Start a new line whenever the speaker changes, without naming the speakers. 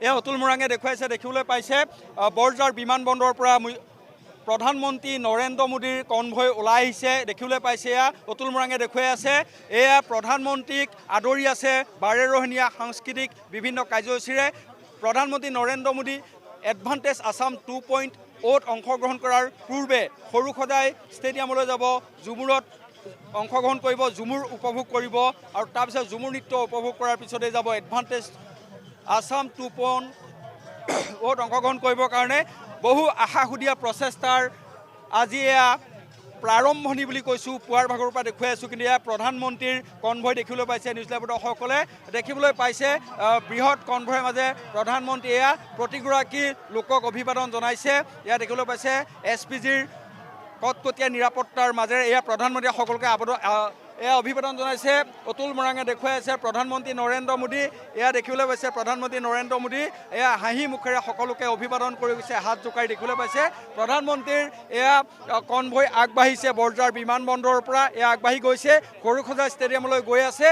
এয়া অতুল মৰাঙে দেখুৱাইছে দেখিবলৈ পাইছে বৰঝাৰ বিমানবন্দৰৰ পৰা প্ৰধানমন্ত্ৰী নৰেন্দ্ৰ মোদীৰ কনভয় ওলাই আহিছে দেখিবলৈ পাইছে এয়া অতুল মৰাঙে দেখুৱাই আছে এয়া প্ৰধানমন্ত্ৰীক আদৰি আছে 12 ৰহণীয়া সাংস্কৃতিক বিভিন্ন কাৰ্যসূচীৰে প্ৰধানমন্ত্ৰী নৰেন্দ্ৰ মোদী এডভান্টেজ আসাম 2.0 অংশগ্ৰহণ কৰাৰ পূৰ্বে সৰুসজাই ষ্টেডিয়ামলৈ যাব ঝুমুৰত অংশগ্ৰহণ কৰিব ঝুমুৰ উপভোগ কৰিব আৰু তাৰপিছত ঝুমুৰ নৃত্য উপভোগ কৰাৰ পিছতে যাব এডভান্টেজ আসাম 2.0 অংশগ্ৰহণ কৰিবৰ কাৰণে বহু আশাসুদীয়া প্ৰচেষ্টাৰ আজি এয়া প্ৰাৰম্ভণি বুলি কৈছোঁ পুৱাৰ ভাগৰ পৰা দেখুৱাই আছোঁ কিন্তু এয়া প্ৰধানমন্ত্ৰীৰ কনভয় দেখিবলৈ পাইছে নিউজ লাইভৰ দৰ্শকসকলে দেখিবলৈ পাইছে বৃহৎ কনভয়ৰ মাজে প্ৰধানমন্ত্ৰী এয়া প্ৰতিগৰাকী লোকক অভিবাদন জনাইছে এয়া দেখিবলৈ পাইছে SPGৰ কটকটীয়া নিৰাপত্তাৰ মাজেৰে এয়া প্ৰধানমন্ত্ৰীয়ে সকলোকে এয়া অভিবাদন জনাইছে অতুল মৰাঙে দেখুৱাই আছে প্ৰধানমন্ত্ৰী নৰেন্দ্ৰ মোদী এয়া দেখিবলৈ পাইছে প্ৰধানমন্ত্ৰী নৰেন্দ্ৰ মোদী এয়া হাঁহি মুখেৰে সকলোকে অভিবাদন কৰি গৈছে হাত জোকাৰি দেখিবলৈ পাইছে প্ৰধানমন্ত্ৰীৰ এয়া কনভয় আগবাঢ়িছে বৰঝাৰ বিমানবন্দৰৰ পৰা এয়া আগবাঢ়ি গৈছে সৰুসজাই ষ্টেডিয়ামলৈ গৈ আছে